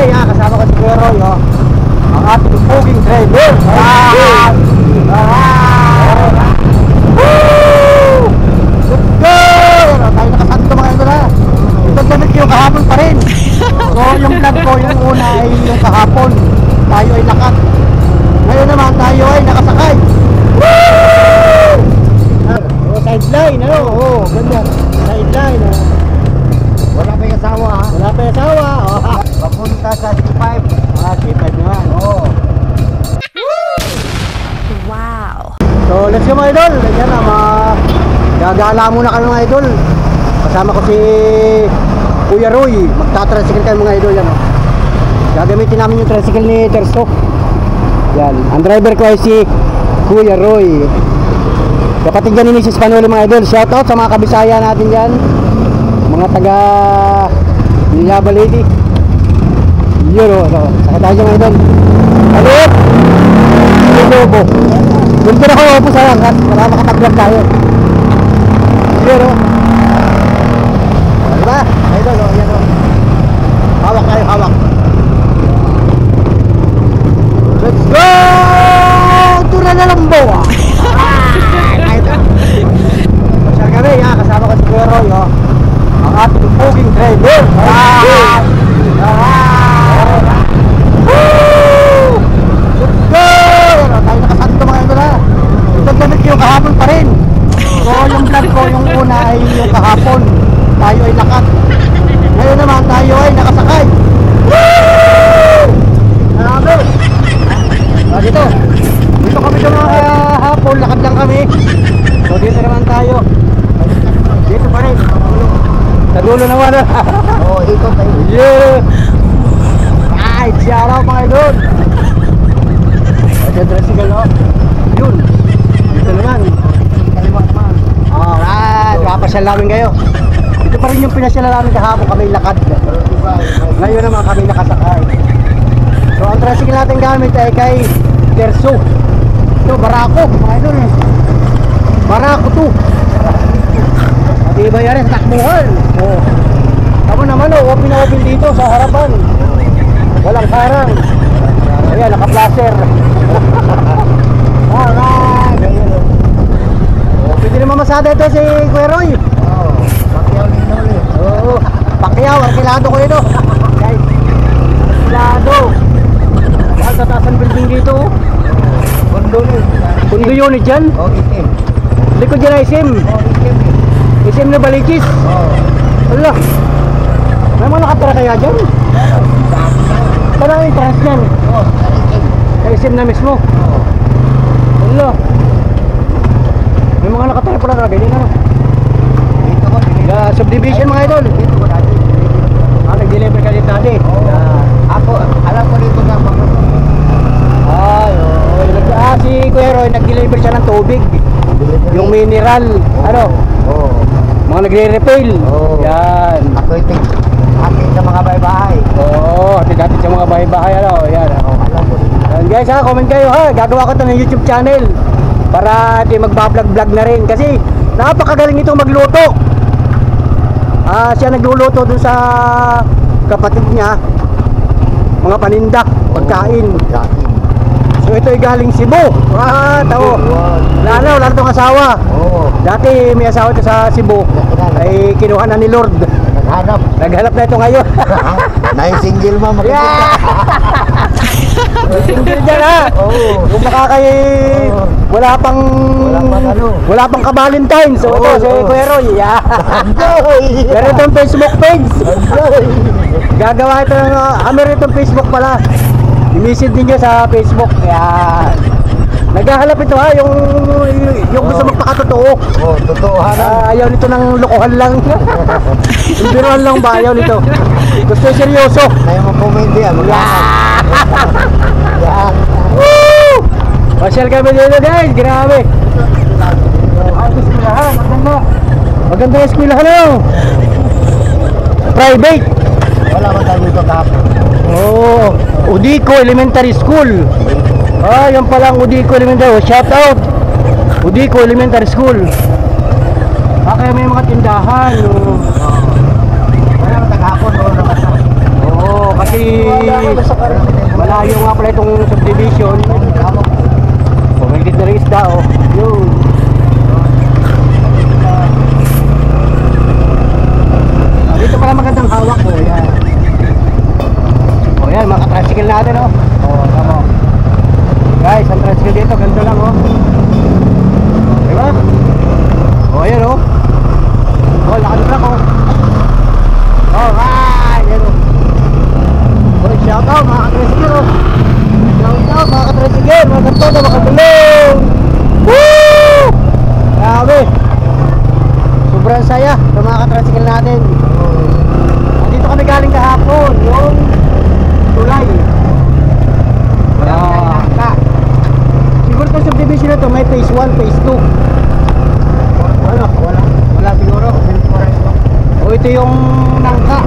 kami, kasama ko si Kuya Roy, ang ating puging driver. Tayo nakasanto mga idol ha. Ito damit yung kahapon pa rin. So yung vlog ko, yung una ay yung kahapon. Tayo ay lakat. Ngayon naman tayo ay nakasakay. Sideline, ano? Oo, ganda. Sideline, wala pa yung asawa ha? Wala pa yung asawa. Papunta sa C5. C5 naman. Oo. Wow. So let's go mga idol. Ayan na, gagala muna kami mga idol. Kasama ko si Kuya Roy. Magta-tricycle kayo mga idol. Yan, gagamitin namin yung tricycle ni Terso. Yan. Ang driver ko ay si Kuya Roy. Kapatid yan ni Mrs. Panuli mga idol. Shoutout sa mga kabisaya natin dyan. Mga taga Niyaba Lady. Yun o. Saka tayo dyan mga idol. Alit! Lobo. Doon ko na ako po sa hanggat para makapag-vlog tayo. Yun o. Diba? Idol o. Yan o. Hawak tayo, hawak. Let's go! Tura na lang bo! Masya kami, kasama ko si Kuya Roy, ang ating puging driver. Tayo nakasanto mga idol ha. Ito damit yung kahapon pa rin. So yung vlog ko, yung una ay yung kahapon. Tayo ay lakat. Ngayon naman tayo ay nakasakay. Marami. Dito kami sa mga hapon, lakad lang kami. So dito naman tayo. Dito pa rin. Sa dulo naman. Oo, ikot tayo. Yeah. Right, shout out mga idol. Ayan, tricycle o. Yun. Dito naman. Kaliwa naman. Alright, papasyal namin kayo. Ito pa rin yung pinasyal namin kahapon, kami lakad. Ngayon naman kami nakasakay. So ang tricycle natin gamit ay kay Terso. Ito, Barako, mga idol. Barako to. Matibay yan sa takbuhan. Tama naman o, open na open dito sa harapan. Walang harang. Ayan, naka-placer. Alright. Pwede naman masada ito si Kuya Roy. Oo, Pacquiao nito ulit. Oo, Pacquiao, arkilado ko ito. Guys, arkilado. Saan sa taas ang building dito? Pundo yun. Pundo unit dyan? Oo, itim. Likod dyan na isim? Oo, itim. Isim na Balichis? Oo. Wala. May mga nakatara kaya dyan? Saan ang entrance dyan? Oo, sa isim na mismo? Oo. Wala. May mga nakatara pala na ganyan ano? Dito ko. Subdivision mga idol. Dito ko dati. Nag-deliver ka dito dati? Oo. Ako, alam ko dito na pagkakas. Ay, si Kuya Roy nag-deliver siya ng tubig. Yung mineral, ano? Oo. Mga nagre-refill. Oo. Yan. Ako ito, atin sa mga bahay-bahay. Oo, atin sa mga bahay-bahay, ano? Yan, ako. Alam ko. Yan guys ha, comment kayo ha. Gagawa ko ito ng YouTube channel para di magbablog-vlog na rin. Kasi napakagaling itong magluto. Siya nagluluto dun sa kapatid niya. Mga paninda, pagkain. So ito ay galing Cebu. Tao. Wala itong asawa. Dati may asawa ito sa Cebu. Ay kinuha na ni Lord. Naghanap na ito ngayon. Nai-single ma makikita. Single dyan ha. Kung baka kayo wala pang ka-Valentine. So ito si Kuya Roy. Meron itong Facebook page. Gagawa ito ng meron itong Facebook pala. I-message din niya sa Facebook. Yan. Naghahanap ito ha, yung gusto magpakatotoo. Oo, totoo ha. Ayaw nito ng lokohan lang. Yung biruan lang ba, ayaw nito. Gusto yung seryoso. Kaya mo comment yan. Yan. Woo! Pasyal kami dito guys, grabe. Eskwelahan, maganda. Maganda yung eskwelahan ano. Private. Wala ba tayo dito kahapon? Oo, Udico Elementary School. Yan pala ang Udico Elementary. Shout out Udico Elementary School. Kaya may mga tindahan. Wala ba taghapon? Oo, kasi kasi malayo nga pala itong subdivision. Pumigit na rin isda, oh. Yun. Dito pala magandang hawak, oh. Yan. Oh, yan, mga tricycle natin, oh. Oh, tama. Guys, ang tricycle dito, ganda lang, oh. Diba? Oh, yan, oh. Oh, lakad truck, oh. Alright, yan, oh. Oh, shout out, mga ka-tricycle, oh. Shout out, mga ka-tricycle, mga kantono, mga katulong. Woo! Grabe. Sobrang saya sa mga ka-tricycle natin. Dito kami galing kahapon, yung tulay. Siguro itong subdivision na ito, may phase 1, phase 2. Ano? Wala siguro. O ito yung Nangka.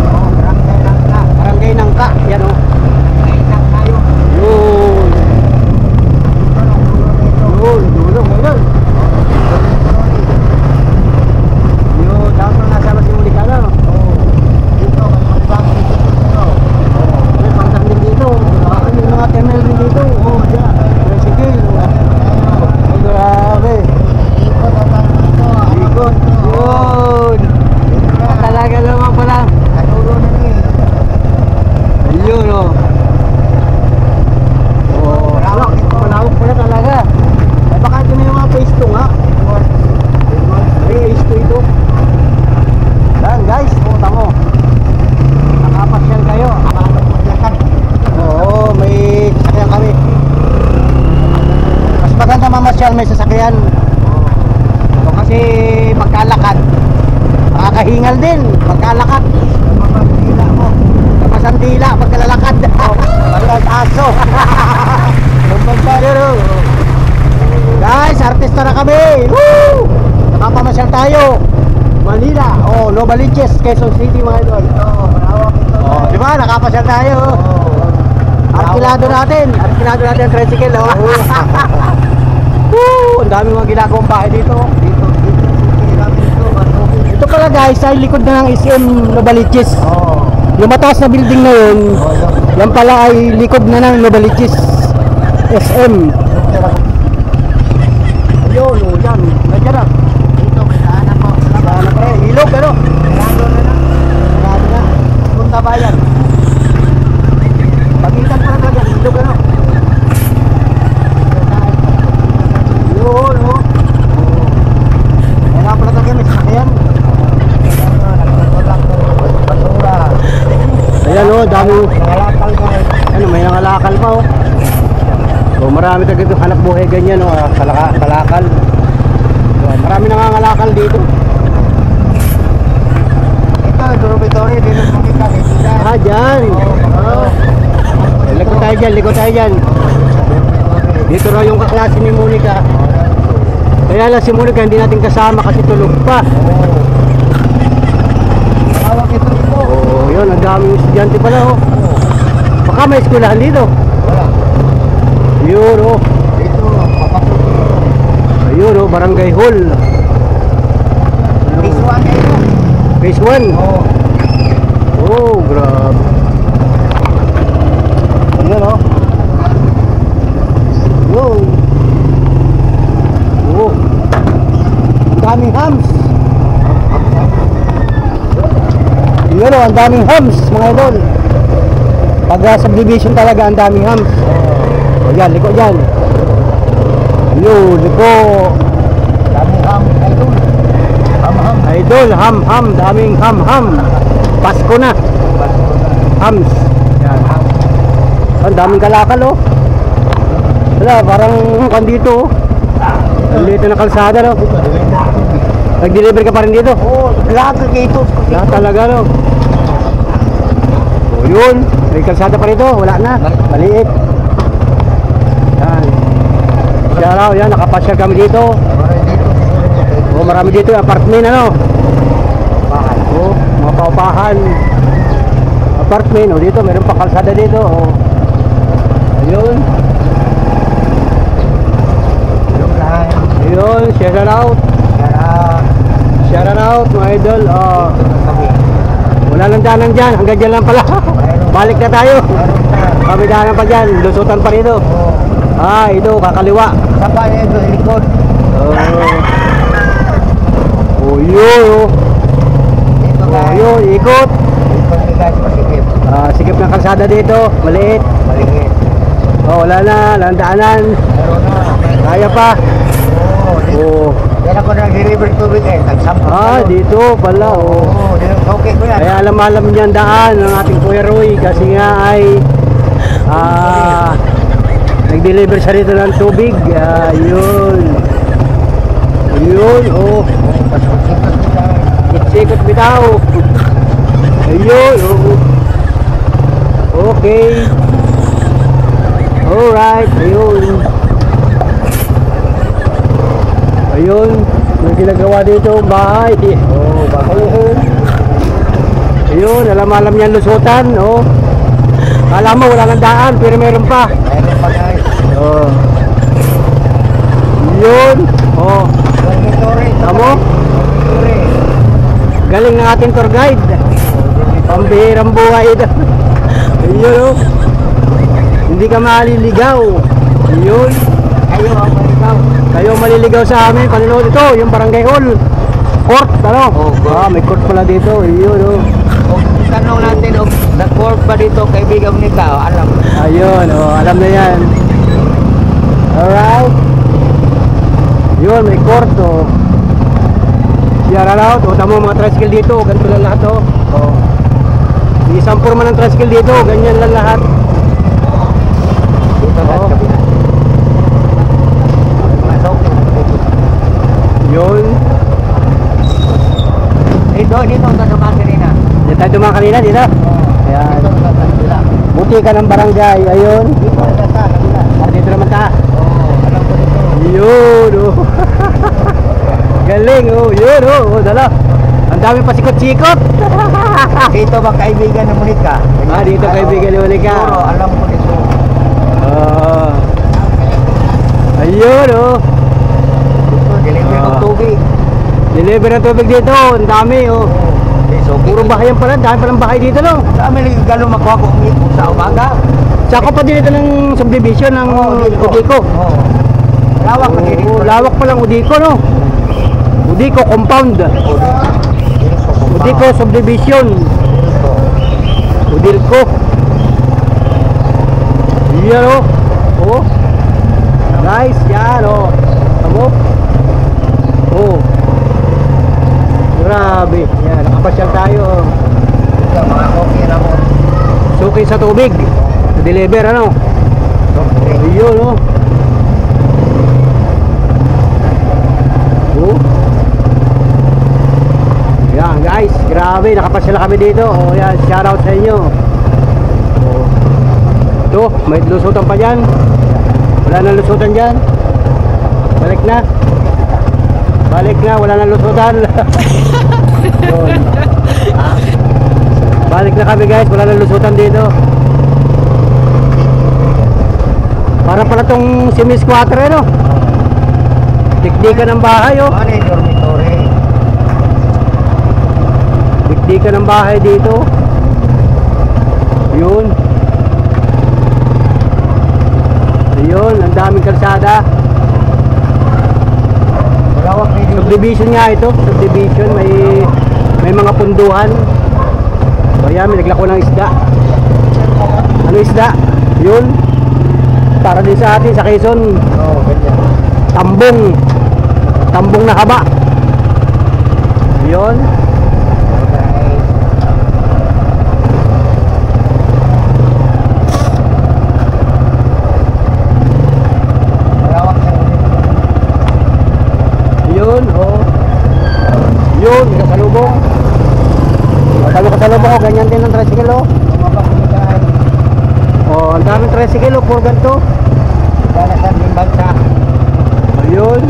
Barangay Nangka. Yan o. Yun. Dulong. Yun, dapat na nasa mas yung ulikala. May pangtang din dito. May mga temel din dito. Oh, yeah. Tricycle. Oh, grabe. Ikot. Yun. Talaga naman pala. Ayun, oh. Oh, malawak pala talaga. Ay, baka ito na yung mga phase 2 nga. Phase 2 ito. Yan guys, puta mo. Nakapasyal kayo. Oo, may sasakyan kami. Mas maganda mamasyal may sasakyan. O kasi pagkalakad, makakahingal din. Pagkalakad, kapasang dila pagkalalakad. Pagkalas aso. Guys, artista na kami. Woo! Nakapamasyal tayo. Manila, oh, Novaliches, Quezon City, mga idol. Oh, di ba? Nakapasyal tayo. Arkilado natin ang tricycle, oh. Woo! Ang dami mga ginagawang bahay dito. Ito pala guys, ay likod na ng SM Novaliches. Yung mataas na building na yun, yan pala ay likod na ng Novaliches SM. Ayun, oh, yan. Nandiyan na. Ilog, ano? Sarado na. Punta bayan. Pagitan pa na yan, ilog, ano? Yun, oh. Kaya pala talaga may sasakyan. Ayan, oh, dami. Ano, may nangalakal pa, oh. So, marami talaga dito hanap buhay ganyan, oh. Kalakal. Marami nangangalakal dito. Dormitory, din ang makita dito. Ah, dyan. Oh. Likod tayo dyan. Dito raw yung kaklase ni Monica. Kaya lang si Monica hindi natin kasama kasi tulog pa. Tawag ito po. Oh, yun, ang daming estudyante pala, oh. Baka may eskwelahan dito. Wala. Yun, oh. Dito, papasok. Ayun, oh, Barangay Hall. Phase 1 kayo. Phase 1. Oh, grabe. Ayan, oh. Wow. Oh. Ang daming hams. Ayan, oh, ang daming hams, mga idol. Pag subdivision talaga, ang daming hams. O, yan, liko dyan. Yun, liko. Daming ham, idol. Ham. Idol, ham, daming ham. Pasko na. Hams. Yan. Ang daming kalakal, oh. Wala, parang kandito, oh. Ang liit na kalsada, no? Nag-deliver ka pa rin dito? Oo, lahat na dito. Lahat talaga, no? O, yun. May kalsada pa rito. Wala na. Maliit. Yan. Siya raw, yan. Nakapasyal kami dito. O, marami dito. Apartment, ano? O, mga paupahan. Apartment. O, dito. Meron pa kalsada dito. O. Ayun. Ayun. Shout out. Shout out, mga idol. Wala lang daanan dyan. Hanggang dyan lang pala. Balik na tayo. Meron na. Kami daanan pa dyan. Lusutan pa rito. Oo. Ah, ito, kakaliwa. Sa pa niya ito, likod. Oh. Oh, yun. Oh. Dito Oh, guys. yun, ikot. Likod ni guys, masikip. Ah, sikip ng kalsada dito. Maliit. Maligit. Oh, wala na. Walang daanan. Meron na. Kaya pa. Oo. Dito. Oh. Yan ako nag-deliver tubig eh. Nagsampung Ah, tayo. dito pala. Oh. Oo. Dito. Okay ko yan. Kaya alam niya ang daan ng ating Kuya Roy kasi nga ay nag-deliver siya rito ng tubig. Yun. Yun. Oh. Ikot bitaw. Ayun. Oh. Okay. Alright. Ayun. Ayun. Yung ginagawa dito ang bahay. Oo. Bakit? Ayun, alam niya lusutan, oh. Kala mo wala nang daan, pero meron pa. Meron pa guys. Oh. Yun, oh. Dormitory. Tamo? Dormitory. Galing ng ating tour guide. Pambihirang buhay ito. Ayun, oh. Hindi ka maliligaw. Ayun. Kayo ang malikaw. Kayo maliligaw sa amin. Panonood ito, yung barangay hall. Court, ano? Oh, court. Ah, may court pala dito. Ayun, oh. O, tanong natin, o, nag-work ba dito kaibigan ni Kao? Alam. Ayun, oh, alam na yan. Alright. Yun, may court, oh. Sierra out, oh, tamo mga tricycle dito, ganito lang lahat, oh. Oh. Isang purma ng tricycle dito, ganyan lang lahat. Dito na Oo. sa kabila. Mga sokin. Yun. Dito, sa dumaan kanina. Dito tayo dumaan kanina, dito. Ayan. Dito sa kabila. Buti ka ng barangay, ayun. Dito sa kabila. Ah, dito naman ta. Oo, alam ko dito. Yun, oh. Galing, oh. Yun, oh. Dala. Ang dami pa sikot-sikot. Dito ba kaibigan ni Monica? Ah, dito kaibigan ni Monica. Oo, alam ko dito. Ah. Ayun, oh. Dito, deliver ng Ah. tubig. Deliver ng tubig dito. Ang dami, oh. So, Puro bahayan pala. Ang dami palang bahay dito, no? Dami lang gano'n makuha ko umikot sa umaga. Sako pa din ito ng subdivision ng Udiko. Oo. Lawak pa din Oh, lawak pa lang Udiko, no? Udiko compound. Udiko subdivision. Udilco. Yan, oh. Oh. Guys, yan, oh. Tamo? Oh. Grabe. Yan, nakapasyal tayo. Oh. Ito, mga coffee na mo. Suki sa tubig. Deliver, ano? Ayun, oh. Oh. Yan, guys. Grabe, nakapasyal kami dito. Oh, yan. Shout out sa inyo. Oh. Ito, may lusutan pa dyan. Wala na lusutan dyan. Balik na. Balik na, wala na lusutan. Yun. Balik na kami guys, wala na lusutan dito. Para pala tong semi-squatter, no? Dikdika ng bahay, oh. Ano yung dormitory? Dikdika ng bahay dito. Yun. Ayun, ang daming kalsada. Malawak na yung Subdivision nga ito, subdivision, may mga punduhan. So yan, may naglako ng isda. Ano isda? Yun. Para din sa atin, sa Quezon, Oo, ganyan. tambong. Tambong na haba. Yun. Malawak na yung Yun, oh. Yun, kasalubong. Sabi kasalubong ko, ganyan din ang tricycle, oh. tumabak ni guys. Oh, ang daming tricycle, oh, puro ganito. Dalasan din bansa. Ayun.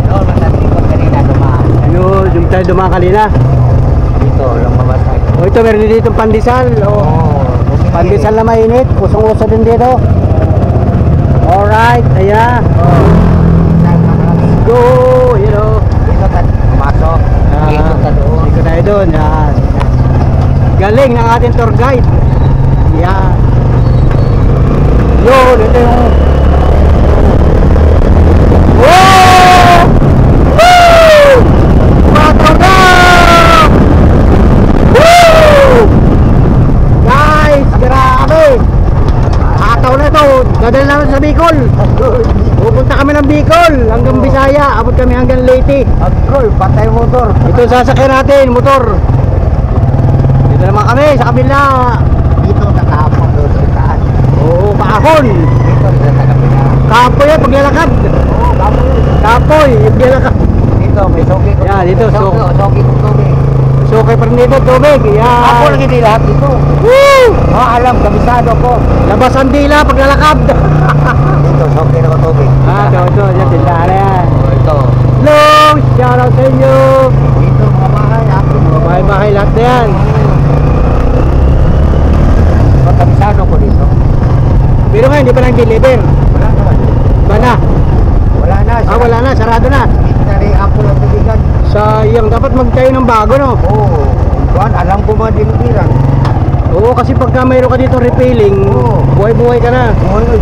Doon, masasin ko kanina dumaan. Ayun, yung tayo dumaan kanina. Dito, lang mabasag. Oh, ito, meron din dito pandesal, oh. Oo. Pandesal na mainit, usong-uso din dito. Alright, ayan. Oo. go, you know. Dito ka pumasok. Dito ka doon. Dito tayo doon. Yan. Galing ng ating tour guide. Yan. Yun, ito yung... Wow! Woo! Matoga! Woo! Guys, grabe! Ataw na ito. Dadal namin sa Bicol. Pupunta kami ng Bicol hanggang Bisaya. Abot kami hanggang Leyte. Agol, patay motor. Ito yung sasakyan natin, motor. Dito naman kami sa kabila. Dito nakahapon doon sa taas. Oo, paahon. Dito sa kabila. Kapoy yan, paglalakad. Oo, kapoy. Kapoy, paglalakad. Dito, may soki ko. Yan, dito, soki ko tubig. So kay pa rin dito, tubig. Yan. Ako lang hindi lahat dito. Woo! Alam, kabisado ko. Labas ang dila, paglalakad. Dito, soki na ko tubig. Ito, yan, tindahan na yan. Ito. Hello, shout out sa inyo. Dito, mga bahay. Akin. Bahay-bahay lahat na yan. Kabisado ko dito. Pero nga, hindi pa nang-deliver. Wala naman. Ba na? Wala na. Wala na, sarado na. Dari ako lang tubigan. Sayang, dapat magtayo ng bago, no? Oo. Kuan, alam ko mga dinibiran. Oo, kasi pagka mayroon ka dito refilling, Oo. buhay-buhay ka na. Oy,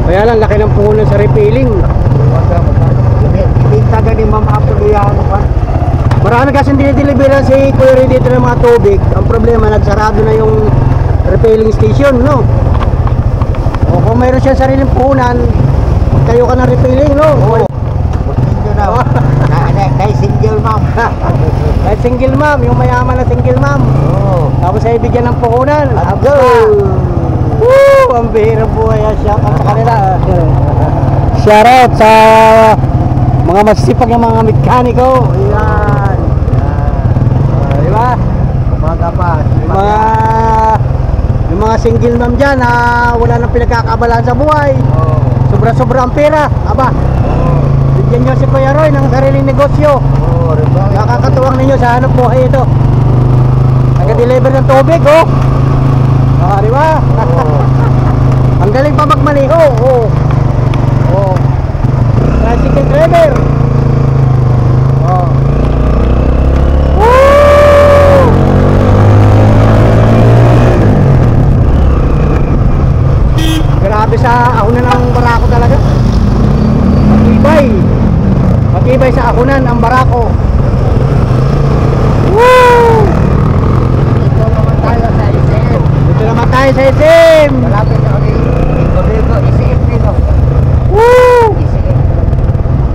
Kaya lang, laki ng puhunan sa refilling. ibig taga ni Ma'am Apple yan. Marami kasi dinideliveran si Kuya Ray dito ng mga tubig. Ang problema, nagsarado na yung refilling station, no? O kung mayroon siyang sariling puhunan, magtayo ka ng refilling, no? Oo. Single na. Kay single ma'am. Kahit single ma'am, yung mayaman na single ma'am. Oo. Tapos ay bigyan ng puhunan. Aba. Woo! Ang bihirang buhay. Shout out sa kanila. Shout out sa mga masisipag ng mga mekaniko. Yan. Diba? Umaga pa. Yung mga single ma'am dyan na wala nang pinagkakabalaan sa buhay. Oo. Sobra-sobra ang pera. Aba, bigyan nyo si Kuya Roy ng sariling negosyo. Oo. Nakakatuwang ninyo sa hanap buhay ito. Nag-deliver ng tubig, oh. Di ba? Ang galing pa magmaniho, oh. Oh. Tricycle driver. Oh. Woo! Grabe sa ahonan ng barako talaga. Matibay. Matibay sa ahonan ang barako. Woo! Dito naman tayo sa ICM. Dito naman tayo sa itim. Malapit ako ni Rodrigo. ICM dito. Woo! ICM.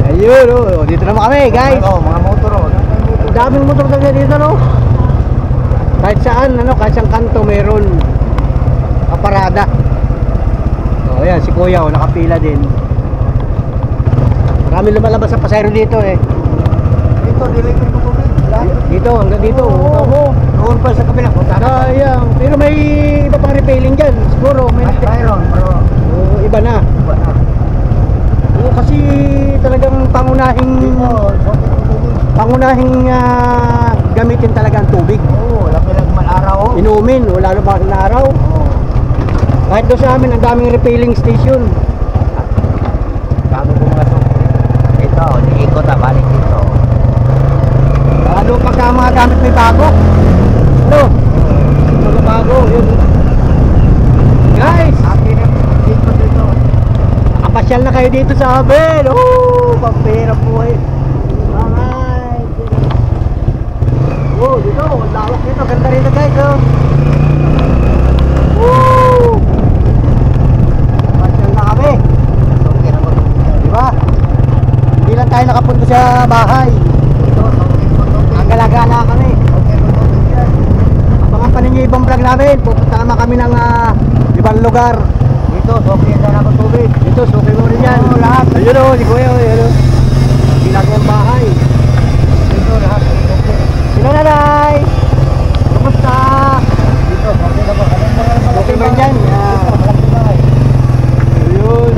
Ayun, oh. Dito naman kami, guys. Oo, mga motor. Ang daming motor talaga dito, no? Kahit saan, ano, kahit saan kanto meron kaparada. Oh, ayan, si Kuya, oh, nakapila din. Marami lumalabas sa pasayro dito, eh. Dito, deliver ko tubig. Dito, hanggang dito. Oo. Doon pa sa kabila. Sayang. Pero may iba pang repailing dyan. Siguro, may Mayroon, pero Oo, iba na. iba na. Oo, kasi talagang pangunahing gamitin talaga ang tubig. Oo, laki-laki man araw. Inumin, wala na ba na araw. Oo. Kahit doon sa amin, ang daming refilling station. Bago ko mga suki. Ito, ikot na balik dito. Lalo pagka mga gamit may bago. Ano? Mga bago, yun. Guys, Akin na dito dito. nakapasyal na kayo dito sa amin. Oh, pampira po eh. Oh, dito, ang lawak dito. Ganda rito, guys, oh. Woo! Pasyal na kami. Suki na mo. Diba? Hindi lang tayo nakapunta sa bahay. Ito, suki mo tubig. Ang gala-gala kami. Suki mo tubig yan. Abangan pa ninyo ibang vlog namin. Pupunta naman kami ng ibang lugar. Dito, suki na ako tubig. Dito, suki mo rin yan. Oo, lahat. Ayun o, si Kuya, ayun o. Ginagawang bahay. Dito, lahat. Suki. Sino nanay? Kumusta? Dito, suki na ba? Okay ba dyan? Ayun.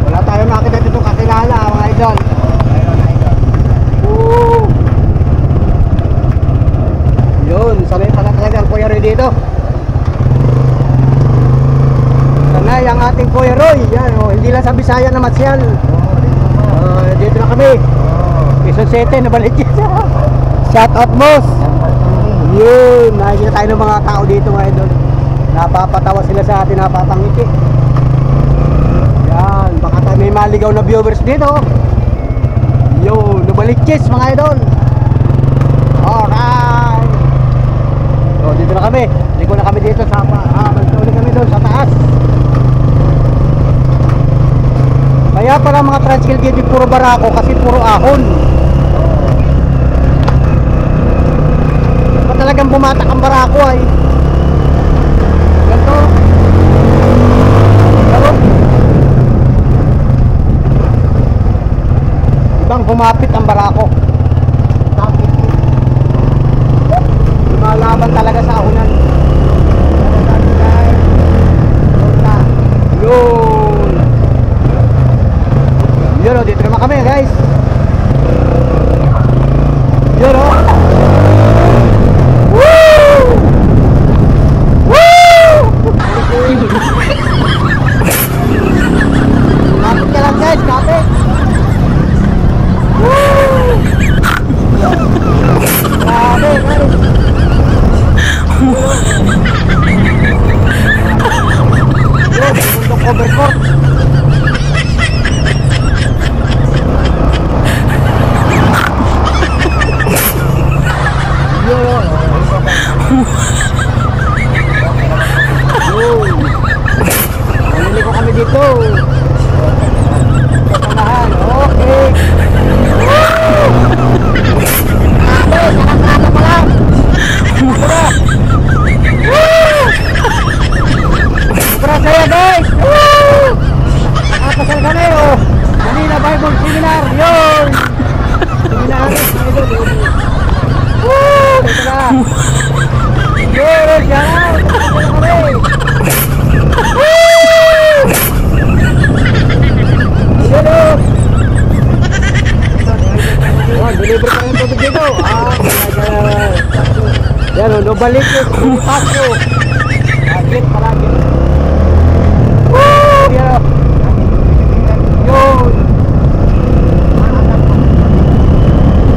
Wala tayong nakita dito kakilala, mga idol. Woo! Yun, sanay pala talaga ang Kuya Roy dito. Sanay ang ating Kuya Roy. Yan, oh, hindi lang sa Bisaya na masyal. 7, nabaliches. Shout out, boss. Yun, nakikita tayo ng mga tao dito mga idol. Napapatawa sila sa atin, napapangiti. Yan, baka tayo may maligaw na viewers dito. Yun, nabaliches mga idol. Alright. So, dito na kami. Dito na kami dito sa ulit kami doon sa taas. Kaya pala mga tricycle dito puro barako kasi puro ahon. Ba talagang bumatak ang barako ay. Ganto. Pero ibang humapit ang barako. Lumalaban talaga sa ahunan. Yun. Yun o, dito naman kami guys. Yun o. Woo! Woo! Kapit ka lang guys, kapit. Woo! Grabe guys. Yun, bundok overcourt. Nalili ko kami dito. Kapanahan. Okay. Karang-karang pa lang. Sobrang saya guys. Nakapasal kami oh. Manila Bible Seminar. Yun. Seminar. Dito na. Yun. Yan. Deliver pa yung tubig dito. Yan o, nabalik yung paso. Agit palagi. Woo! Yan o. Yun.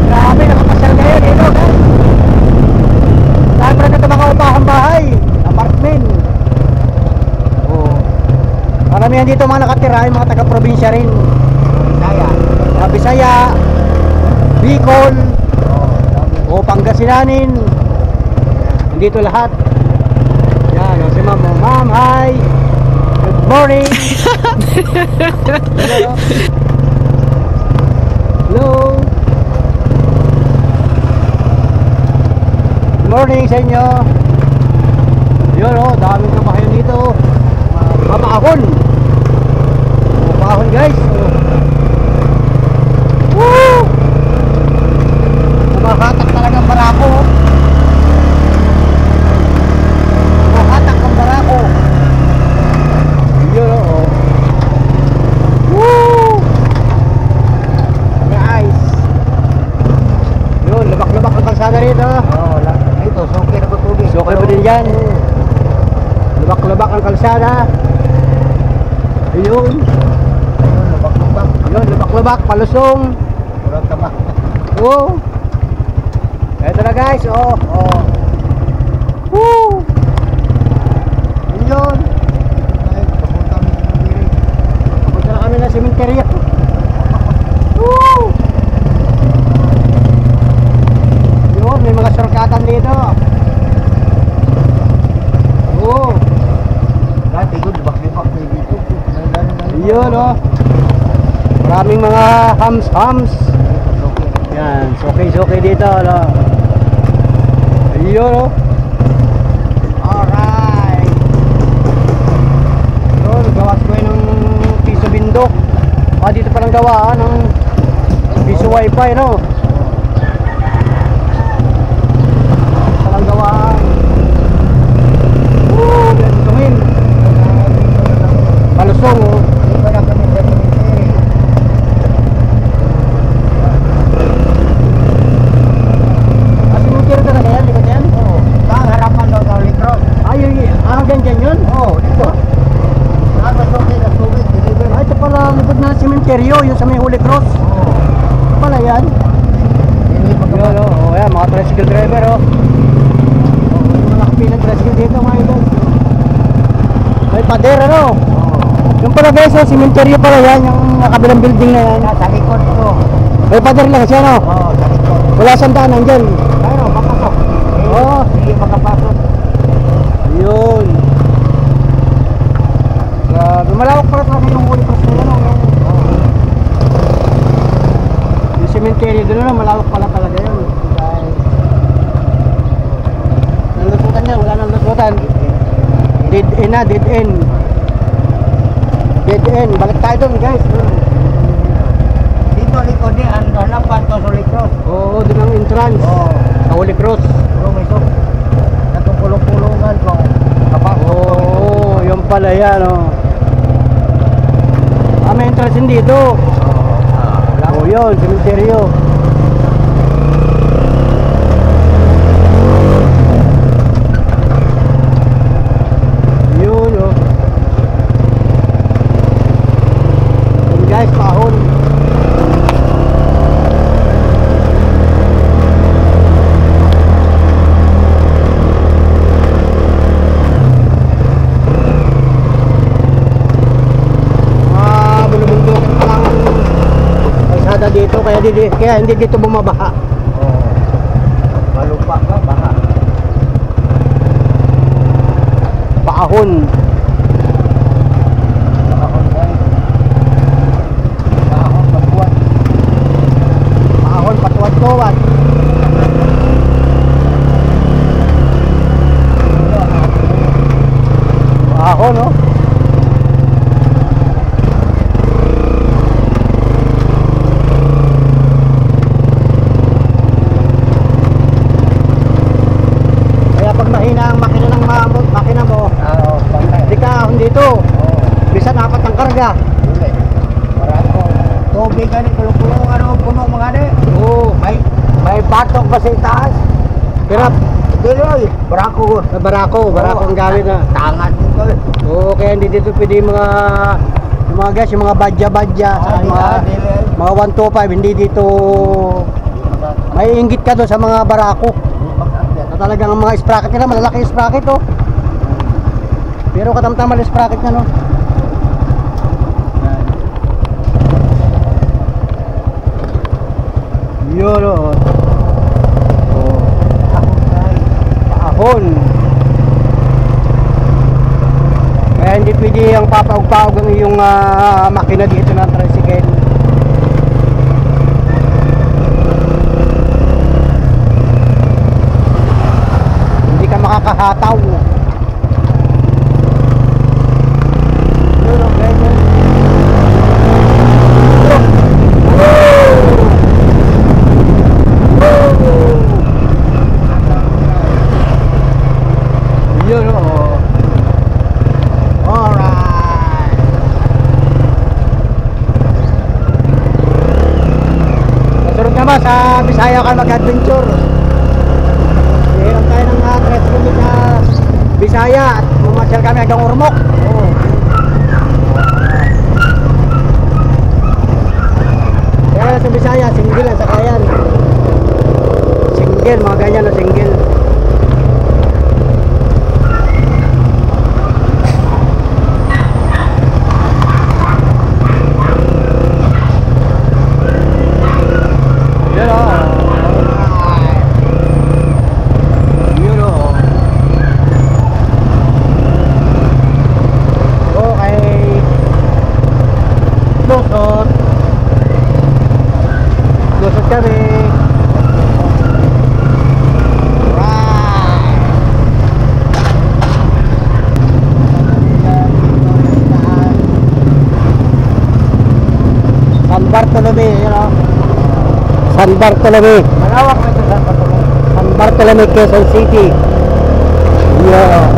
Grabe, nakapasyal kayo dito. Saan pa na mga upahang bahay? Apartment. Oh. Maramihan dito mga nakatira, yung mga taga-probinsya rin. Bisaya. Mga Bisaya. Bicol o Pangasinan, nandito lahat. Yan, si ma'am. Ma'am, hi. Good morning. Hello. Good morning sa inyo. Yun o, daming kabahayan dito. Mapahon. Mapahon guys. Woo! Mahatak talagang barako. Mahatak ang barako. Yun o. Woo! Guys. Yun, labak-labak ang kalsada rito. Oo, ito, soke na ba tubig? Soke ba din dyan? Labak-labak ang kalsada. Yun. Ayun, labak-labak. Yun, labak-labak, palusong. Kurang tama. Oo. Ito na guys, oh. Woo! Yun. Papunta na kami na sementeryo. Woo! Yun, may mga surkatan dito. Oo. Dati ko, libak-libak na dito. Yun, oh. Maraming mga hams. Yan, soke dito, no? Ayun, oh. Alright. Yun, gawas ko ng piso bindok. Dito palang gawa, ng piso wifi, no? Palang gawa. Woo! Yan, tumim. Palusong, oh. Ito pala, lubog na sementeryo, yung sa may Holy Cross. Pala yan. Yun, oh, ayan, mga tricycle driver, oh. Oh, may mga nakapilang tricycle dito, mga idol. May pader, ano? Yung pala guys, oh, cemetery pala yan, yung kabilang building na yan. Sa likod ko. May pader lang siya, no? Oo, sa likod. Wala siyang dyan. Pero, makapasok. Oo. Hindi makapasok. Ayun. Grabe, malawak pala talaga yung Holy Cross na yan, oh. Yung cemetery doon na, malawak pala talaga yun. Dahil nalusutan niya, wala nang lusutan. Dead end na, dead end. Dead end, balik tayo doon guys. Dito likod niya, ang hanapan to sa likod. Oo, doon ang entrance. Oo. Sa Holy Cross. Pero may sok. Natutulong-tulungan ko. Kapasok. Oo, yun pala yan, oh. Ah, may entrance din dito. Oh, yun, cemeteryo. Yun, oh. Yun guys, pahon. Bulubundukin pa lang kalsada dito, kaya hindi dito bumabaha. Oo. Malupa ka, baka. Paahon. Pakahon tayo. Pakahon, pagbuwan. Paahon, patuwad-tuwad. Paahon, no? Kaya pag mahina ang makina ng makina mo, Oo, pantay. hindi ka ahon dito. Oo. Bisa dapat ang karga. Dili. Marako. Tubig ka ni, kulong-kulong, ano, puno mga ni. Oo. May batok ba sa itaas? Pero Dili, oy. Barako. barako ang gamit na. Tangat nito. Oo, kaya hindi dito pwede yung mga guys, yung mga badya-badya, sa mga 125, hindi dito may inggit ka doon sa mga barako. Na talagang ang mga sprocket nila, malalaki yung sprocket, oh. Pero katamtaman yung sprocket niya, no? Yun, oh. Oh. Paahon. Kaya hindi pwede ang papaog-paog ang iyong makina dito ng tricycle. Hindi ka makakahataw. Yun, okay, yun. Yun, oh. Alright. Kasunod naman sa Bisaya ka mag-adventure. Hiram tayo ng 3 minutes na Bisaya at pumasyal kami hanggang Ormoc. Oh. Kaya sa Bisaya, single ang sakayan. Single, mga ganyan na single. Yun, oh. Yun, oh. Okay. Lusot. Lusot kami. Right. San Bartolome, you know. San Bartolome. Malawak na ito sa patulong. San Bartolome, Quezon City. Yeah.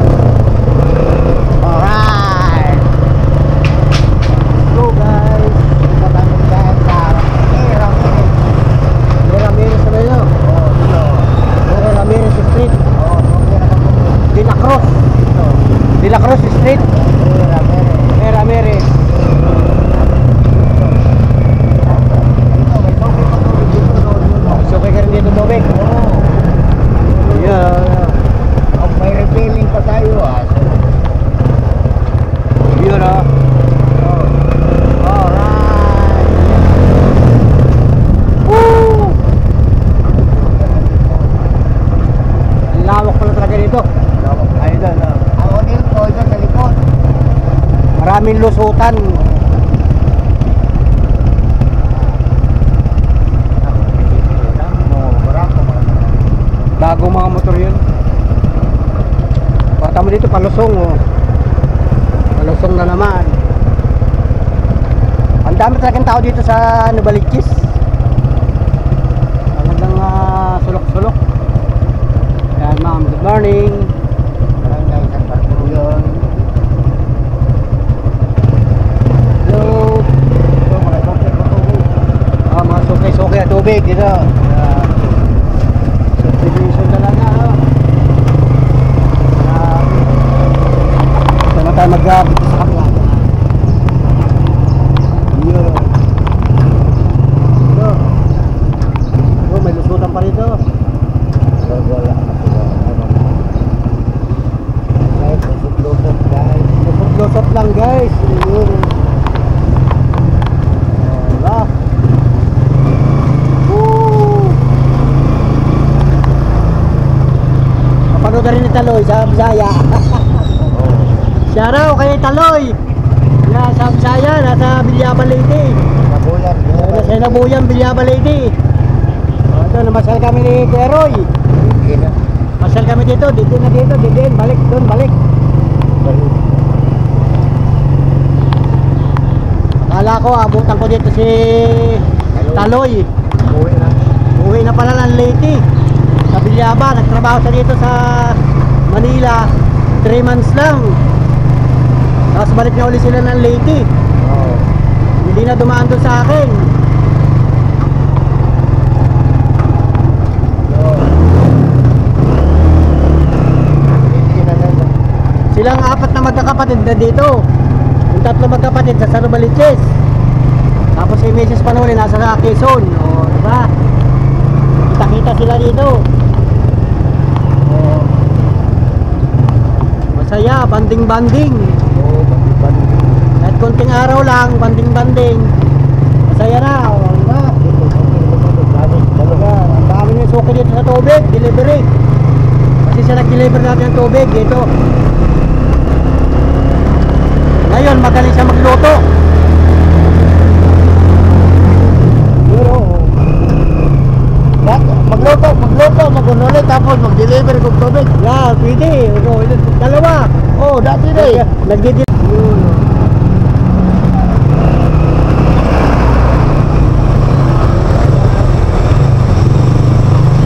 Alright. Let's go guys. Matamit dahil sa Ramirez. Ramirez na yun. Oo, dito. Ramirez Street. Oo, okay na kami. De La Cruz. Dito. De La Cruz Street. Ramirez. Ramirez. Dito, may tubig pa tubig dito. So kaya rin dito tubig. Titan. Bagong mga motor yun. Bata mo dito, palusong oh. Palusong na naman. Ang dami talagang tao dito sa Novaliches. Talagang sulok-sulok. Ayan ma'am, good morning. Barangay San Bartolo yun. Hello. Ito mga sukay na tubig. Mga sukay-sukay na tubig dito. Subdivision talaga no? Ito na tayo mag-gabit sa kanila. Yun. Ito. Oh, may lusutan pa rito. Wala. Guys, lusot guys. Lusot lang guys. Yun. Wala. Kapanood na rin ni Taloy sa Bisaya. Siya raw kay Taloy. Sa Bisaya, nasa Bilyaba Leyte. Nasa Nabuyan, Bilyaba Leyte. Ito, namasal kami ni Keroy. Masal kami dito, dito, balik, doon, balik. Akala ko, abutan ko dito si Taloy. Uwi na pala ng Leyte. Sa Bilyaba, nagtrabaho siya dito sa Manila 3 months lang. Tapos balik na ulit sila ng Leyte. Hindi na dumaan doon sa akin. Silang 4 na magkakapatid na dito. Yung 3 magkapatid sa San Novaliches. Tapos si Mrs. Panuli nasa Quezon. O, diba? Kita-kita sila dito. O, masaya, banding-banding. Kahit konting araw lang, banding-banding. Masaya na. O, diba? Ang dami nyo suki dito sa tubig, delivery. Kasi siya nag-deliver natin ng tubig dito. Ngayon, magaling siya magluto. Magluto, magunulit, tapos mag-deliver kong tubig. Yeah, pwede. Dalawa. Oh, dati na eh. Nag-deliver.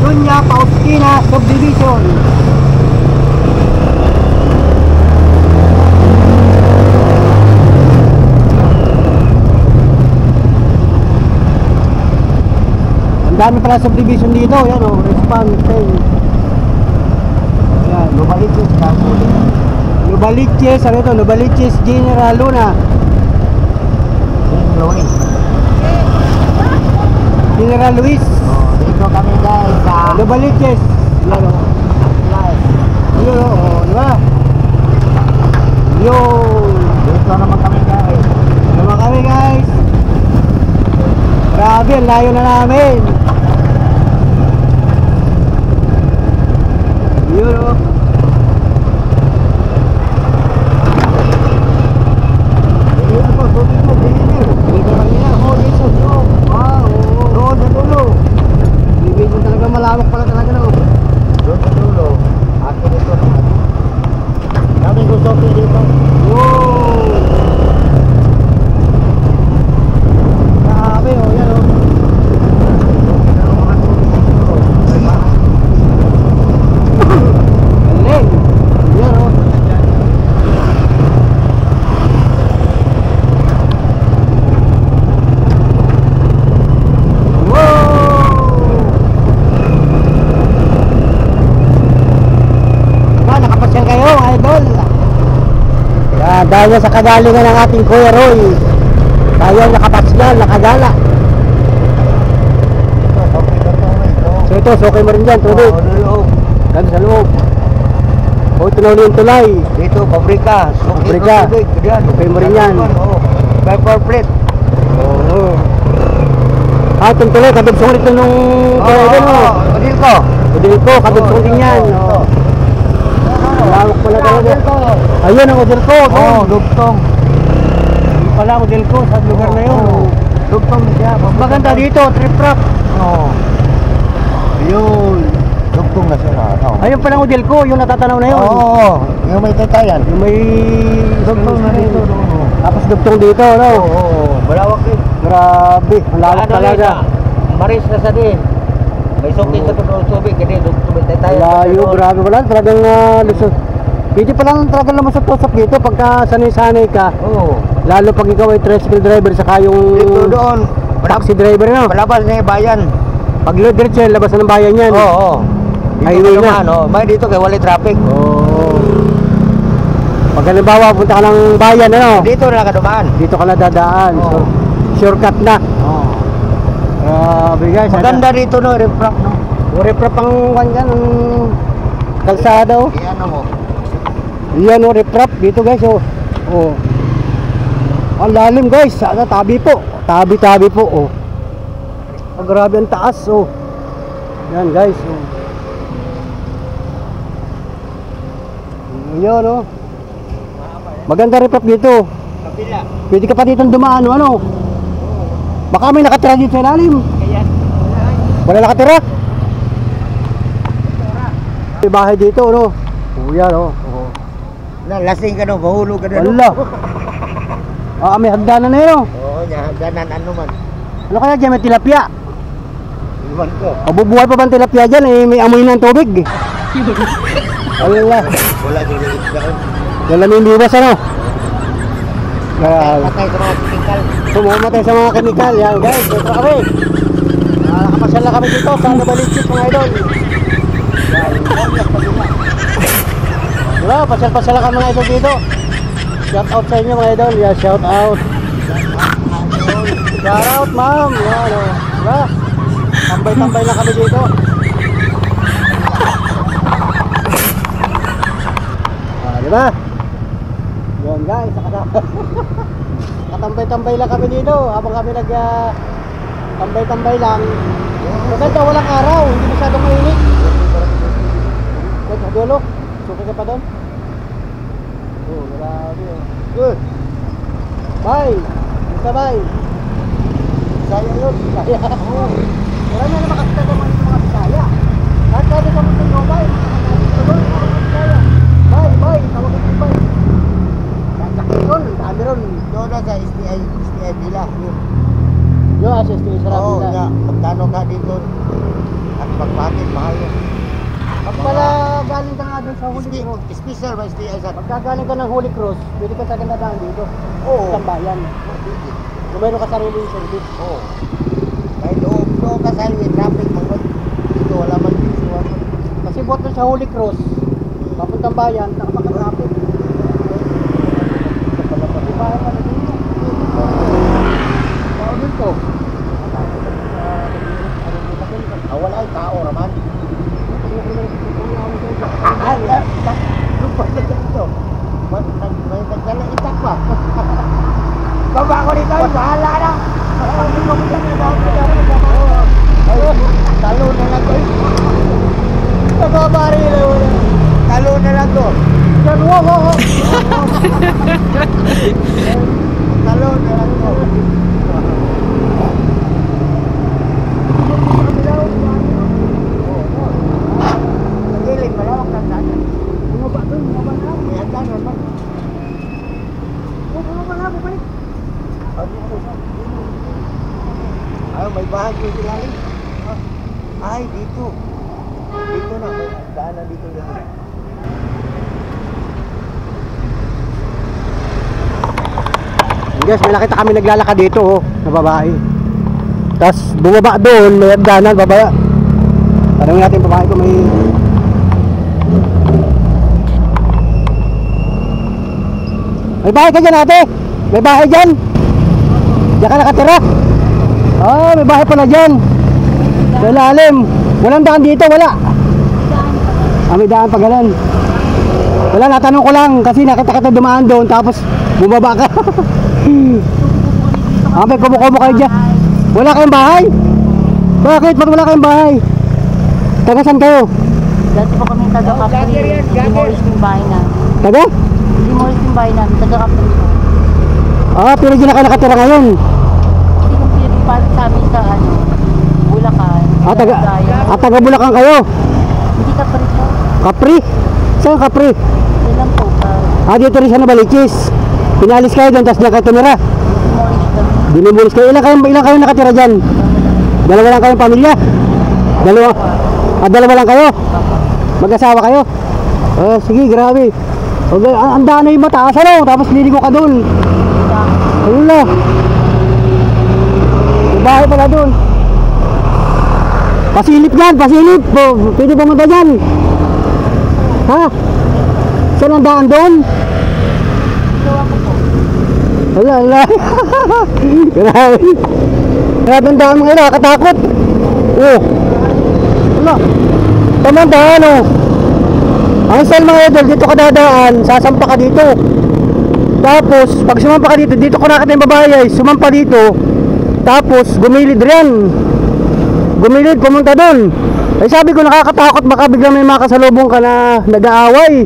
Dunya Paustina Subdivision. Ang dami pala subdivision dito, yan o, response thing. Ayan, Novaliches, Novaliches, ano ito, Novaliches General Luna. General Luis. Dito kami guys sa Novaliches. Yan o. Yun o, di ba? Yun. Dito naman kami guys. Naman kami guys. Grabe, ang layo na namin. Yun o. Malawak pala talaga no. Doon sa dulo. Ako dito naman. Kami gusto ko dito. Wow. Grabe oh, yan oh. Galing. Yan oh. Dahil sa kagalingan ng ating Kuya Roy, tayo nakapasyal, nakagala. So ito, sukay mo rin dyan, tubig. Dami sa loob. O ito na uli yung tulay. Dito, pabrika. Pabrika. Sukay mo rin yan. Paper plate. Oo. Itong tulay, kadugsong rin ito nung tulay mo. Udilko, kadugsong din yan. Malawak pala talaga. Ayun ang Udilko. Oo, dugtong. pala ako Delco sa lugar na yun. Dugtong siya. Maganda dito, trip trap. Oo. Ayun. Dugtong na siya. Ayun pala ako Delco, yung natatanaw na yun. Oo. Yung may tatayan. Yung may Dugtong na dito. tapos dugtong dito, no? Oo. Malawak din. Grabe, ang lawak talaga. Maris na sa din. May sukit sa kunong subig. Kasi dugtong may tatayan. Layo, grabe wala. Talagang lusot. Pwede pa lang talaga lumusot-tusok dito pagka sanay-sanay ka. Oo. Lalo pag ikaw ay tricycle driver saka yung Dito doon. taxi driver, no? Palabas na yung bayan. Pag load diretso yan, labas na ng bayan yan. Oo. Highway na. May dito kay wala traffic. Oo. Pag halimbawa, punta ka ng bayan, ano? Dito na nakadumaan. Dito ka na dadaan. Oo. So, shortcut na. Oo. Grabe guys. Maganda dito no, refrap no. Riprap ang kanya ng kalsada, oh. Iyan mo. Yan, oh, riprap dito guys, oh. Oh. Ang lalim guys, sana tabi po. Tabi-tabi po, oh. Oh, grabe ang taas, oh. Yan guys, oh. Yan, oh. Maganda riprap dito. Kabila. Pwede ka pa dito dumaan, ano? Baka may nakatira dito sa ilalim. Kaya Wala nakatira? May bahay dito, no? Oh, yan, oh. Oh. lasing ka no, mahulog ka na. Wala. Ah, may hagdanan na yun, oh. Oo, hagdanan ano man. Ano kaya dyan, may tilapia? Iwan ko. Mabubuhay pa ba ang tilapia dyan? Eh, may amoy ng tubig. Wala. Wala din yung isda. Wala may biwas, ano? Kaya, Patay sa mga chemical. sumamatay sa mga kemikal. Yan, guys. Dito kami. Nakakapasyal na kami dito sa Nabalichik, mga idol. Yan. Wala, pasyal-pasyal lang kami mga idol dito. Shout out sa inyo mga idol. Yeah, shout out. Shout out, ma'am. Yan, oh. Wala. Tambay-tambay lang kami dito. Diba? Yan guys, katambay-tambay lang kami dito habang kami tambay-tambay lang. Maganda, walang araw, hindi masyadong mainit. Sa dulo, suki ka pa doon. Oh, grabe. Good. Bye. Basta bye. Bisaya yun. Bisaya. Oh. Wala na naman kasi naman yung mga Bisaya. Kahit kaya sa mga Nobay, Bisaya. Bye, bye. Tawag ko bye. Sakit ron, dami ron. Doon na sa STI Villa. Yo, assist ko sa Oo, Rabila. nga. Magkano ka dito? At pagpatid, mahal yun. Pag pala galing ka nga doon sa Holy Cross. Special ba STI sa? Pagka galing ka ng Holy Cross, pwede ka sa gandaan dito. Oo. Sa bayan. Kung meron ka sariling service. Oo. Kahit doon ka sa highway, traffic, mga dito wala man dito. Kasi bot doon sa Holy Cross, papuntang bayan, nakapaka-traffic. Bayan ka na dito. Tao dito. Wala ay tao naman. May nagdala itak pa. Baba ko dito, bahala na. Talo na lang ko. Nababari na wala. Talo na lang ko. Yan, wow. Talo na lang ko. Nagilid, malawak lang saan. Bumaba doon, bumaba na. May hagdan naman. Bumaba na, bumalik. Ay, may bahay yung ilalim. Ay, dito. Dito na, may daan na dito lang. Guys, may nakita kami naglalakad dito, oh, na babae. Tapos bumaba doon, may hagdanan, babaya. Tanong natin babae ko may... May bahay ka dyan, ate? May bahay dyan? Diyan ka nakatira? Ah, may bahay pala dyan. Sa ilalim. Walang daan dito, wala. Ah, may daan pa ganun. Wala, natanong ko lang kasi nakita kita dumaan doon tapos bumaba ka. Ah, may kumukumo kayo dyan. Wala kayong bahay? Bakit? Ba't wala kayong bahay? Taga saan kayo? Dati po kami taga-Capri. Demolis yung bahay na. Taga? Demolis yung bahay namin, taga-Capri po. Ah, pero dyan na kayo nakatira ngayon. Kasi kung pinilipat sa amin sa ano, Bulacan. Taga Bulacan kayo. Hindi ka pa rin po. Capri? Saan Capri? Yan lang po. Dito rin sa Nabaliches. Pinalis kayo doon, tapos diyan kayo tumira. Demolish kami. Dinibulis kayo. Ilan kayo nakatira dyan? Dalawa lang kayong pamilya? Dalawa? Dalawa lang kayo? Mag-asawa kayo? Sige, grabe. Okay, ang daan na yung mataas, ano? Tapos liligo ka doon. Ayun na. May bahay pala doon. Pasilip dyan, pasilip. Pwede pumunta dyan. Ha? Saan ang daan doon? Ala. Grabe. Grabe ang daan mga ila, katakot. Ala. Tamang daan, oh. Ang style mga idol, dito ka dadaan, sasampa ka dito. Tapos, pag sumampa ka dito, dito ko nakita yung babae ay sumampa dito. Tapos, gumilid riyan. Gumilid, pumunta doon. Ay sabi ko, nakakatakot, baka biglang may makasalubong ka na nag-aaway.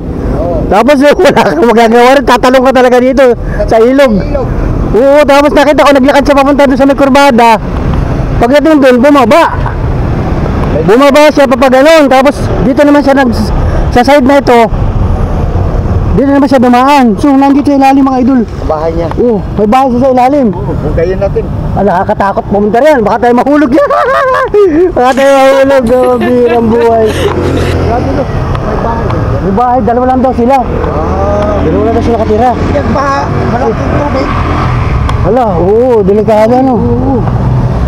Tapos, wala kang magagawa rin, tatalong ka talaga dito sa ilog. Oo, tapos nakita ko, naglakad siya papunta doon sa may kurbada. Pagdating doon, bumaba siya papaganon. Tapos, dito naman siya sa side na ito, dito naman siya dumaan. So, nandito yung ilalim mga idol. Bahay niya. Oo, may bahay siya sa ilalim. Bukayin natin. Nakakatakot pumunta rin. Baka tayo mahulog yan. Baka tayo mahulog. Birang buhay. Grabe no. May bahay. May bahay, dalawa lang daw sila. Dalawa lang daw sila katira. Yan ba? Malaking tubig. Hala, oo, delikado ano.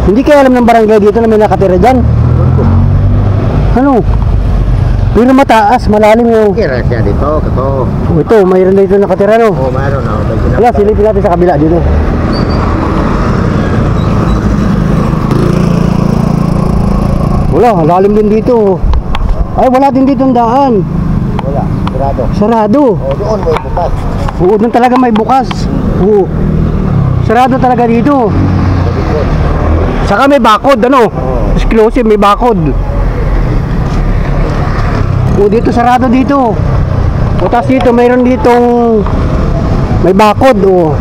Hindi kayo alam ng barangay dito na may nakatira dyan. Ano? Pero mataas, malalim yung... Kira siya dito, kato. Ito, mayroon dito nakatira no. Mayroon na. Wala, silipin natin sa kabila dito. Wala, lalim din dito. Ay, wala din dito ang daan. Wala, sarado. Sarado. Doon may bukas. Oo, doon talaga may bukas. Oo. Sarado talaga dito. Saka may bakod, ano? Exclusive, may bakod. O dito sarado dito. O tas dito mayroon ditong may bakod o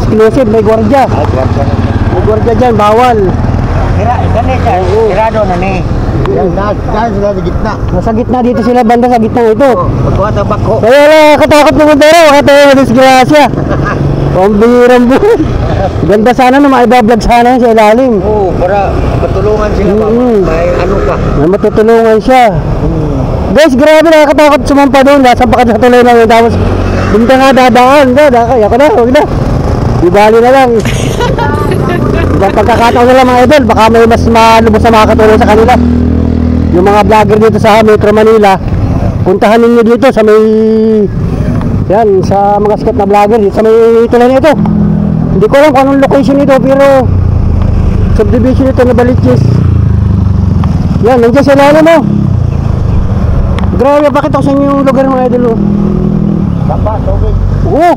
exclusive, may gwardiya. May gwardiya dyan, bawal. Sarado na ni. Yan, dahil sila sa gitna. Nasa gitna dito sila, banda sa gitna ito. Pagkuha sa bako. Kaya wala katakot pumunta rin, katayo na disgrasya. Pambirang buhay. Ganda sana na maibablog sana yun sa ilalim. Oo, para matulungan sila ba? May ano pa. May matutulungan siya. Guys, grabe, nakakatakot sumampa doon. Nasampa ka sa tuloy na yun. Tapos, hindi ka nga dadaan. Kaya ko na, huwag na. Ibali na lang. Ibang pagkakataon nila mga idol. Baka may mas malubos na makakatulong sa kanila. Yung mga vlogger dito sa Metro Manila, puntahan ninyo dito sa may... Yan, sa mga sikat na vlogger dito sa may tulay na ito. Hindi ko alam kung anong location ito, pero subdivision ito na Nabaliches. Yan, nandiyan sa ilalim mo. Grabe, bakit ako sa inyo yung lugar mga idol? Sapa, tubig. Oo.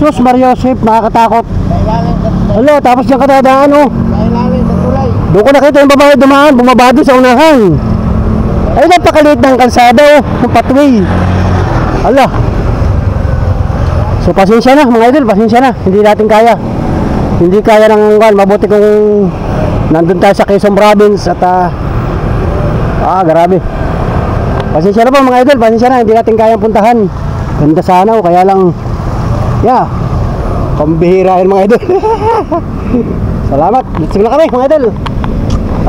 Sus, Mario Joseph, nakakatakot. Kailangan sa Hala, tapos dyan katadaan oh. kailangan sa tulay. Doon ko nakita yung babae dumaan, bumabado sa unahan. Ay, napakaliit ng kalsada oh, ng pathway. Hala. So, pasensya na mga idol, pasensya na. Hindi natin kaya. Hindi kaya ng mabuti kung nandun tayo sa Quezon Province at grabe. Pasensya na po mga idol, pasensya na, hindi natin kayang puntahan. Ganda sana o, kaya lang, pambihira yun mga idol. Salamat, gusto na kami mga idol.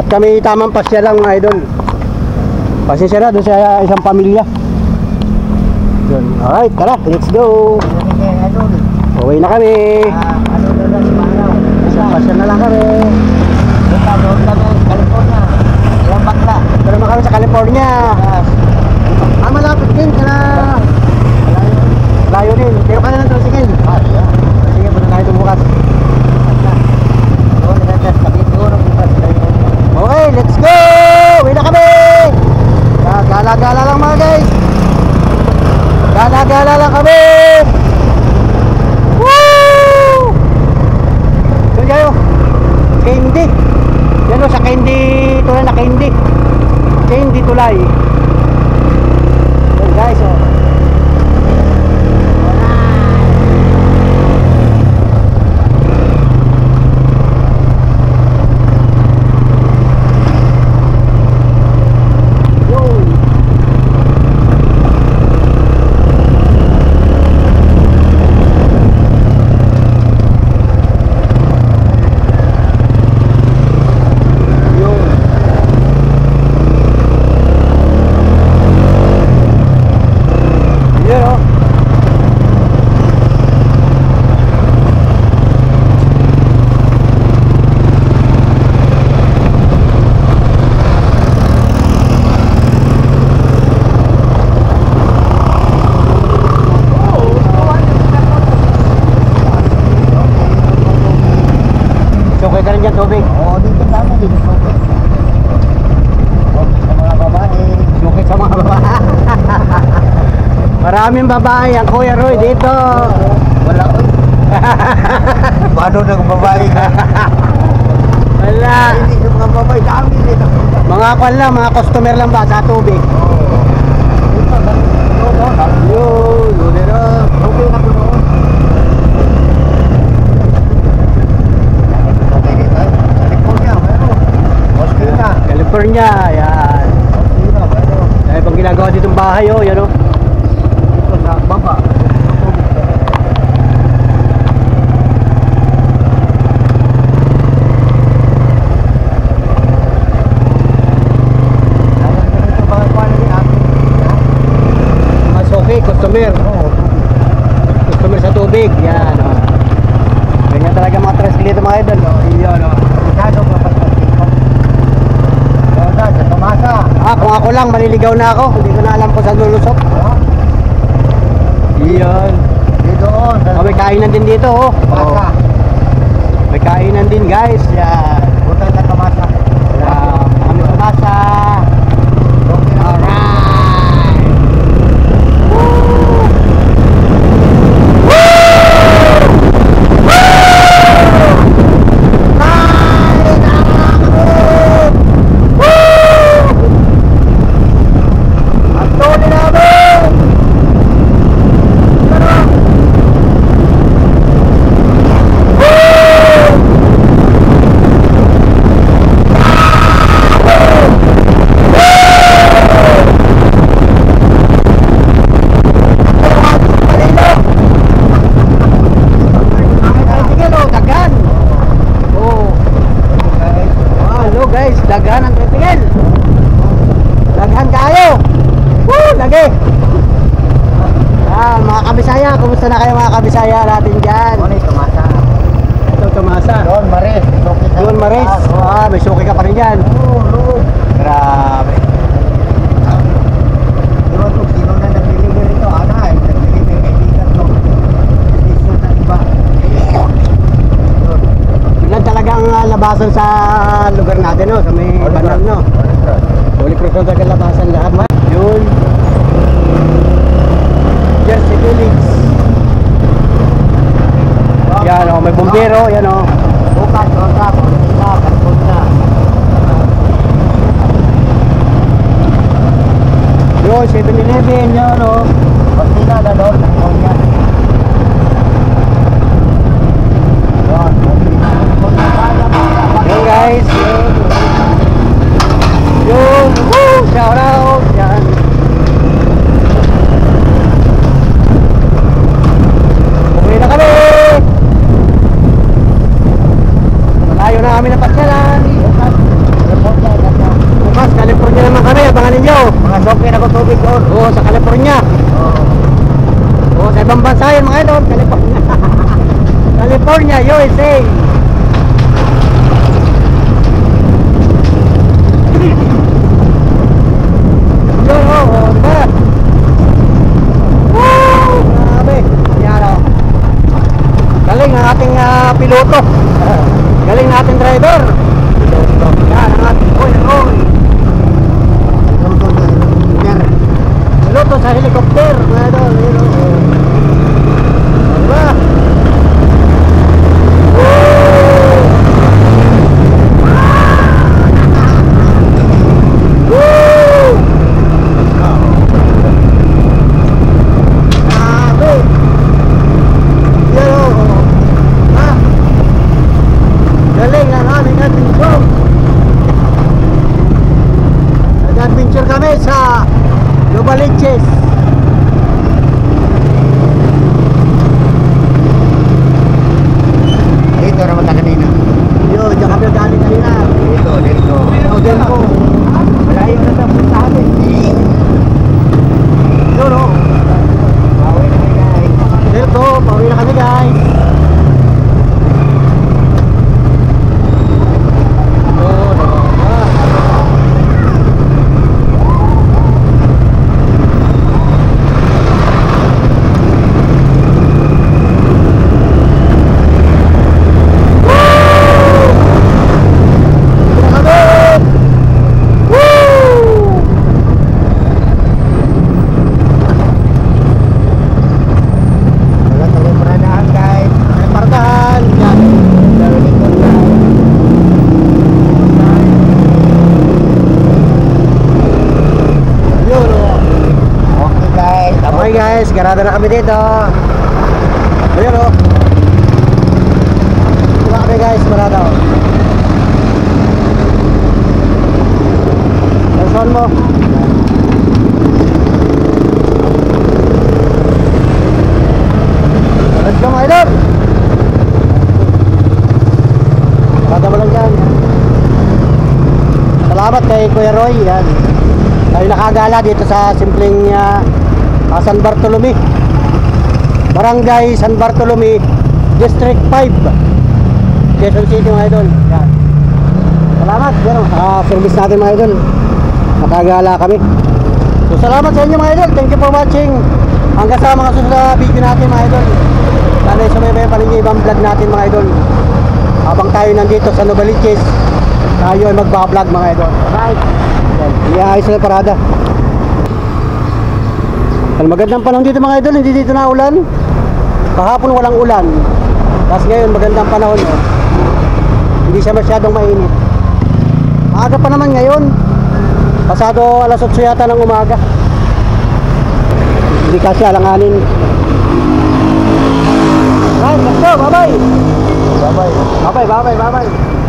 At kami tamang pasya lang mga idol. Pasensya na doon sa isang pamilya. Yun. Alright, tara, let's go. Uwi na kami. Isang pasya na lang kami. Doon kami, California. Yung bakla. Ito naman kami sa California. Malapit din, layo din. Pero ka na lang tricycle. Sige, punta tayo ito bukas. Okay, let's go! Uwi na kami! Gala-gala lang mga guys. Gala-gala lang kami! Woo! Doon kayo. Candy. Yan o, sa Candy tulay na Candy. Candy tulay. Guys, oh. Oo, dito sa amin, dito sa amin. Sa mga babae. Sukit sa mga babae. Maraming babae ang Kuya Roy dito. Wala ko. Paano ng babae ka? Wala. Hindi sa mga babae, dami dito. Mga kwan lang, mga customer lang ba sa tubig? Oo. Dito, Yun, lulero. okay na ko noon. California, meron. Australia. California, yan. Australia, meron. Dahil pang ginagawa ditong bahay, oh, yan oh. Dito sa baba. Mas okay, customer. Customer sa tubig, yan oh. Ganyan talaga mga tricycle dito mga idol, oh. Yan oh. Kung ako lang, maliligaw na ako. Hindi ko na alam kung saan lulusok. Yan. Oh, may kainan din dito, oh. May kainan din, guys. Yan. Kami pumasa. Alright. Woo! Daghan ang tricycle. Daghan kayo. Woo, lagi. Mga kabisaya, kumusta na kayo mga kabisaya natin dyan? Ito, Tomasa. Doon Maris. May suki ka pa rin dyan. Grabe. Yun talagang labasan sa lugar natin, no? Sa may banal, no? Holy Cruz na talagang labasan lahat. Yun. Jersey Village. Yan, oh, may bumbero, yan, oh. Yun, 7-Eleven, yan, oh. Yun, guys. Yun. Woo! Shout out. Yan. Uwi na kami. Malayo na kami ng pasyalan. Bukas, California naman kami. Abangan ninyo. Oo, sa California. Oo, sa ibang bansa yun mga idol. California. California, USA. Yun, oh, diba? Woo! Grabe. Yan, oh. Galing ang ating piloto. Galing na ating driver. Yan, ang ating piloto sa helicopter. Mga idol, yun, oh. Diba? Nag-adventure kami sa Novaliches. Dito naman na kanina. Yun, diyan kami galing kanina. Dito. Hotel ko. Malayo na sa puntahan. Yun, oh. Bawi na kami guys. Dito, pauwi na kami guys. Yun, oh. Parada na kami dito. Ayun o. Dito kami guys, parada o. Person mo. Let's go mga idol. Parada mo lang dyan. Salamat kay Kuya Roy. Yan. Tayo nakagala dito sa simpleng San Bartolome, Barangay San Bartolome, District 5, Quezon City mga idol. Yan. Salamat pero service natin mga idol. Nakagala kami. So salamat sa inyo mga idol. Thank you for watching. Hanggang sa mga susunod na video natin mga idol. Sana sumabay pa rin yung ibang vlog natin mga idol. Habang tayo nandito sa Novaliches, tayo ay magbablog mga idol. Right. Iyaayos na parada. Magandang panahon dito mga idol, hindi dito na ulan. Kahapon walang ulan. Tapos ngayon magandang panahon. Hindi siya masyadong mainit. Maaga pa naman ngayon. Pasado alas 8 yata ng umaga. Hindi kasi alanganin. Right, let's go, bye bye. Bye-bye. Bye bye, bye bye, bye bye.